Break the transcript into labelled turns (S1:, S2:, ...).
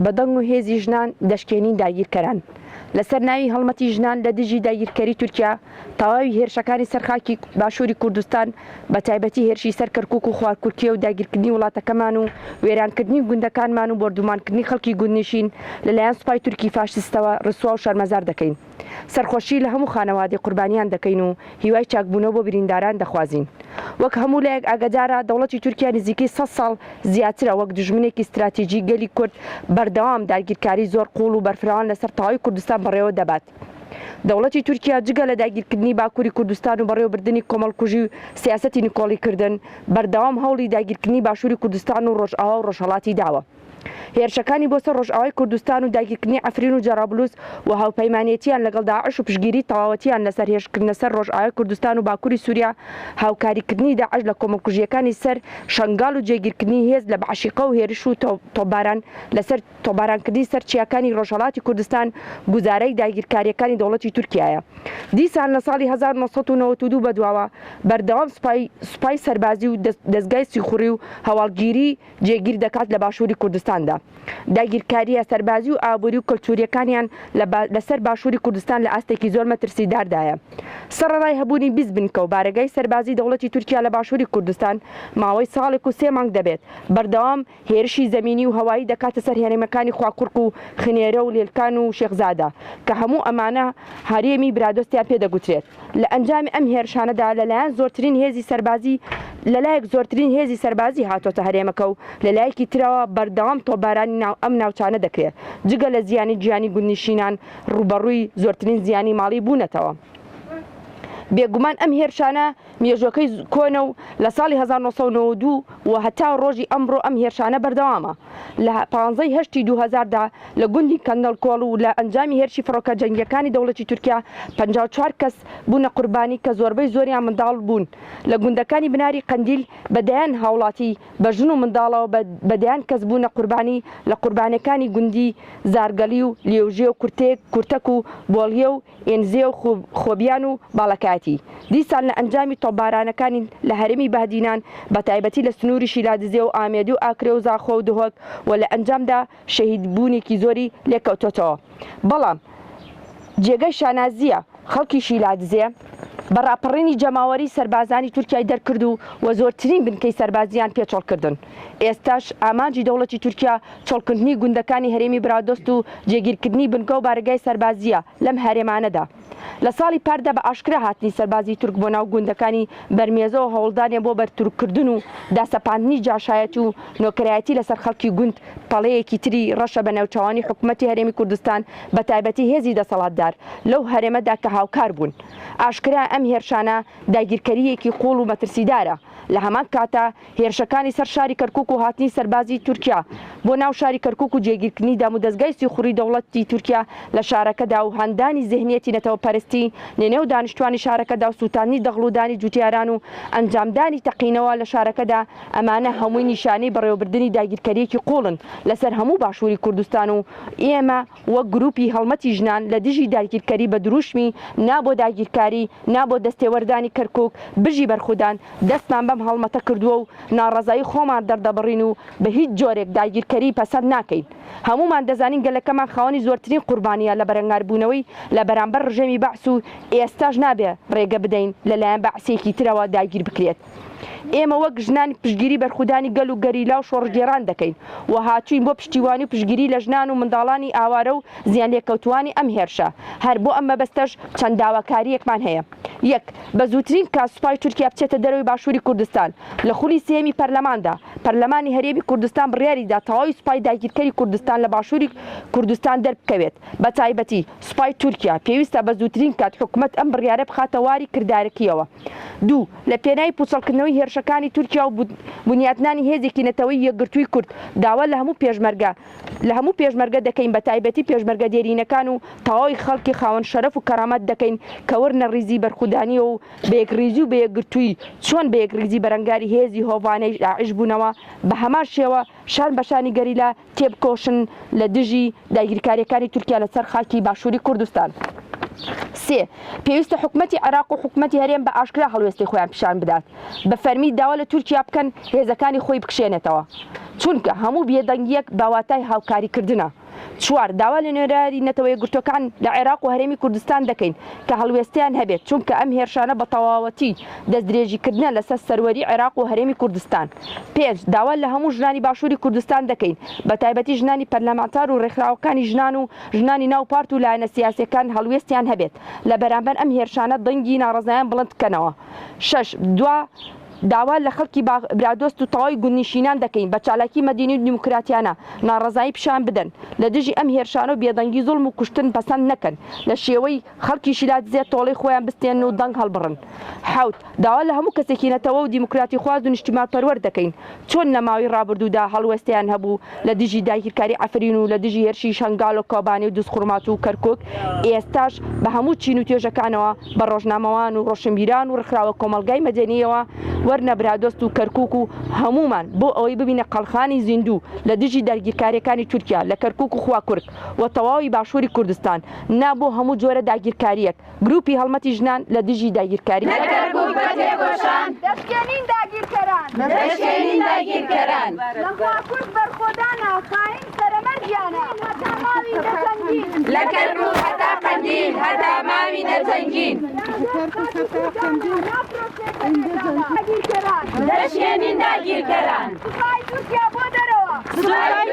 S1: بەدەنگ و هێزی ژنان دەشکێنین داگیرکەران لەسەر ناوی هەڵمەتی ژنان لە دژی داگیرکەری تورکیا تەواوی هێرشەکانی سەرخاکی باشووری کوردستان بە تایبەتی هێرشی سەر کەرکووک و خواردکورکیە و داگیرکردنی وڵاتەکەمان و وێرانکردنی گوندەکانمان و بردومانکردنی خەڵکی گوندنشین لەلایەن سوپای تورکی فاشستەوە ڕسوا و شەرمەزار دەکەین. سەرخۆشی لە هەموو خانەوادی قوربانیان دەکەین و هیوای چاکبوونەوە بۆ برینداران دەخوازین. وەک هەموو لایەک ئاگادارە دەوڵەتی تورکیا نزیکەی 100 ساڵ زیاترە وەک دژمنێکی استراتیژی گەلی کورد بەردەوام داگیرکاری زۆر قوڵ و بەرفراوان لەسەر تەواوی کوردستان بەڕێوە دەبات. دەوڵەتی تورکیا جگە لە داگیرکردنی باکووری کوردستان و بەڕێوەبردننی کۆمەڵکوژی و سیاسەتی نکۆڵیکردن بەردەوام هەوڵی داگیرکردنی باشووری کوردستان و ڕۆژئاوا و ڕۆژهەڵاتی داوە. هێرشەکانی بۆ سەر ڕۆژئاوای کوردستان و داگیرکردنی ئەفرین و جەرابلوس و هاوپەیمانێتیان لەگەڵ داعش و پشگیری تەواوەتیان لەسەر هێرشکردنە سەر ڕۆژئاوای کوردستان و باکووری سووریا هاوکاریکردنی داعش لە کۆمەڵکوژیەکانی سەر شەنگاڵ و جێگیرکردنی هێز لە بەعشیقە و هێرش و تۆباران لەسەر تۆبارانکردنی سەر چیاکانی ڕۆژهەڵاتی کوردستان گوزارەی داگیرکاریەکانی دەوڵەتی تورکیایە. دیسان لە ساڵی 1992 بەدواوە بەردەوام سوپای سەربازی و دەستگای سیخوڕی و هەواڵگیری جێگیر دەکات لە باشووری کوردستاندا. داگیرکاریە سەربازی و ئابووری و کەلتوریەکانیان لەسەر باشووری کوردستان لە ئاستێکی زۆر مەترسیداردایە. سەرەڕای هەبوونی 20 بنکە و بارگای سەربازی دەوڵەتی تورکیا لە باشووری کوردستان ماوەی ساڵێک و 3 مانگ دەبێت بەردەوام هێرشی زەمینی و هەوایی دەکاتە سەر هێرێمەکانی خواکوورک و خنێرە و لێلکان و شێخزادە کە هەموو ئەمانە هەرێمی برادۆستیان پێدەگوترێت. لە ئەنجامی ئەم هێرشانەدا لەلایەن زۆرترین هێزی سەربازی لەلایەک زۆرترین هێزی سەربازی هاتۆتە هەرێمەکە و لەلایەکی ترەوە بەردەوام تۆبارانی ئەم ناوچانە دەکرێت جگە لە زیانی گیانی گوندنشینان ڕوبەڕووی زۆرترین زیانی ماڵی بوونەتەوە. بێگومان ئەم هێرشانە مێژوەکەی کۆنە و لە ساڵی 1992 و هەتا ڕۆژی ئەمڕۆ ئەم هێرشانە بەردەوامە. لە 15 هەشتی 2000دا لە گوندی کەندەڵکۆڵ و لە ئەنجامی هێرشی فڕۆکە جەنگیەکانی دەوڵەتی تورکیا 54 کەس بوونە قوربانی کە زۆربەی زۆریان منداڵ بوون لە گوندەکانی بناری قەندیل بەدایان هاوڵاتی بە ژن و منداڵەوە بەدایان کەس بوونە قوربانی لە قوربانەکانی گوندی زارگەلی و لێوژێ و کورتەک و بۆڵیە و ئێنزێ و خۆبیان و باڵەکاتی. دیسان لە ئەنجامی تۆبارانەکانی لە هەرێمی بەهدینان بە تایبەتی لە سنووری شیلادزێ و ئامێدی و ئاکرێ و زاخۆ و دهۆک و لە ئەنجامدا شەهید بوونێکی زۆری لێکەوتۆتەوە. بەڵام جێگەی شانازیە خەڵکی شیلادزێ بەڕاپەڕینی جەماوەری سەربازانی تورکیای دەرکرد و زۆرترین بنکەی سەربازیان پێچۆڵکردن. ئێستاش ئامانجی دەوڵەتی تورکیا چۆڵکردنی گوندەکانی هەرێمی برادۆست و جێگیرکردنی بنکە و بارگای سەربازیە لەم هەرێمانەدا. لە ساڵی پاردا بە ئاشکرا هاتنی سەربازی تورک بۆ ناو گوندەکانی بەرمێزەوە هەوڵدانیان بۆ بەرتورکردن و داسەپاندنی جاشایەت و نۆکرایەتی لەسەر خەڵکی گوند پەڵەیەکی تری ڕەشە بە نێوچەوانی حکوومەتی هەرێمی کوردستان بە تایبەتی هێزی دەسەڵاتدار لەو هەرێمەدا کە هاوکار بوون. ئاشکرا ئەم هێرشانە داگیرکەریەکی قوڵ و مەترسیدارە. لە هەمان کاتە هێرشەکانی سەر شاری کەرکووک و هاتنی سەربازی تورکیا بۆ ناو شاری کەرکووک و جێگیرکردنی دام و دەستگای سیخوڕی دەوڵەتی تورکیا لە شارەکەدا و هەندانی زێهنیەتی نەتەوەپەرستی نێنێو دانیشتوانی شارەکەدا و سووتانی دەغڵودانی جوتیاران و ئەنجامدانی تەقینەوە لە شارەکەدا ئەمانە هەمووی نیشانەی بەڕێوەبردننی داگیرکەریەکی قوڵن لەسەر هەموو باشووری کوردستان و ئێمە وەک گروپی هەڵمەتی ژنان لە دژی داگیرکەری بە دروشمی نابۆ داگیرکاری نابۆ دەستێوەردانی کەرکووک بژی بەرخودان دەستمان بەم هەڵمەتە کردووە و ناڕەزایی خۆمان دەردەبڕین و بە هیچ جۆرێک داگیرکەری پەسەند ناکەین. هەمومان دەزانین گەلەکەمان خاوەنی زۆرترین قوربانیە لە بەرەنگاربوونەوەی لە بەرامبەر ڕژێمی بەعس و ئێستاش نابێ ڕێگە بدەین لەلایەن بەعسێکی ترەوە داگیر بکرێت. ئێمە وەک ژنانی پشگیری بەرخودانی گەل و گەریلا و شۆڕگێڕان دەکەین و هاتووین بۆ پشتیوانی و پشگیری لە ژنان و منداڵانی ئاوارە و زیان لێکەوتوانی ئەم هێرشە. هەر بۆ ئەم مەبەستەش چەند داواکاریەکمان هەیە. یەک بە زووترین کات سوپای تورکیا بچێتە دەرەوەی باشووری کوردستان لە خولی سێمی پەرلەماندا پەرلەمانی هەرێمی کوردستان بڕیاریدا تەواوی سوپای داگیرکەری کوردستان لە باشووری کوردستان دەربکەوێت. بە تایبەتی سوپای تورکیا پێویستە بە زووترین کات حکوومەت ئەم بڕیارە بخاتە واری کردارەکیەوە. دوو لە پێناوی پوچەڵکردنەوەی هێرشەکانی تورکیا و بنیاتنانی هێزێکی نەتەوەی یەکگرتووی کورد داوا لە هەموو پێشمەرگە دەکەین بە تایبەتی پێشمەرگە دێرینەکان و تەواوی خەڵکی خاوەن شەرەف و کەرامەت دەکەین کە وەرنە ڕیزی بەرخودانیە و بەیەکریزی و بەیەکگرتووی چۆن بەیەکریزی بەرەنگاری هێزی هۆڤانەی داعش بوونەوە بە هەمان شێوە شان بەشانی گەریلا تێبکۆشن لە دژی داگیرکاریەکانی تورکیا لەسەر خاکی باشووری کوردستان. سێ پێویستە حکوومەتی عێراق و حکوومەتی هەرێم بە ئاشکرا هەڵوێستی خۆیان پیشان بدات بە فەرمی داوا لە تورکیا بکەن هێزەکانی خۆی بکشێنێتەوە چونکە هەموو بێدەنگیەک باواتای هاوکاریکردنە. چوار داوا لە نوێراری نەتەوەی گرتوەکان لە عێراق و هەرێمی کوردستان دەکەین کە هەڵوێستیان هەبێت چونکە ئەم هێرشانە بە تەواوەتی دەستدرێژیکردنە لەسەر سەروەری عێراق و هەرێمی کوردستان. پێنج داوا لە هەموو ژنانی باشووری کوردستان دەکەین بە تایبەتی ژنانی پەرلەمانتار و ڕێکخراوەکانی ژنان و ژنانی ناوپارت و لایەنە سیاسیەکان هەڵوێستیان هەبێت لە بەرامبەر ئەم هێرشانە دەنگی ناڕەزایان بڵند بکەنەوە. شەش داوا لە خەڵکی برادۆست و تەواوی گوندنشینان دەکەین بە چالاکی مەدینی و دیموکراتیانە ناڕەزایی پیشان بدەن لە دژی ئەم هێرشانە و بێدەنگی زوڵم و کوشتن پەسەند نەکەن لە شێوەی خەڵکی شیلات زێت تۆڵەی خۆیان بستێن و دەنگ هەڵبڕن. حوت داوا لە هەموو کەسێکی نەتەوە و دیموکراتی خواز و نیشتیمان پەروەر دەکەین چۆن لە ماوەی ڕابردوودا هەڵوێستیان هەبوو لە دژی داگیرکاری ئەفرین و لە دژی هێرشی شەنگال و کۆبانی و دزخورمات و کەرکک ئێستاش بە هەموو چین و توێژەکانەوە بە ڕۆژنامەوان و ڕۆشنبیران و ڕێکخراوە کۆمەلگای مەدەنیەوە وەرنە برادۆست و کەرکک و هەمومان بۆ ئەوەی ببینە قەڵخانی زیندوو لە دژی داگیرکاریەکانی تورکیا لە کەرکک و خواکورک و تەواوی باشووری کوردستان نابۆ هەموو جۆرە داگیرکاریەک گروپی هەڵمەتی ژنان لە دژی داگیرکاری
S2: دەشکێنین داگیرکەران
S3: دەشکێنین داگیرکەران
S2: لە خواکورک بەرخۆدانە خاین سەرەمەرجیانە هەتا ماوی نەجەنگین
S3: لە کەرکووک هەتا قەندیل هەتا ماوی نەجەنگین دەشکێنین داگیرکەران
S2: سوپای تورکیا بۆ دەرەوە
S3: سوپای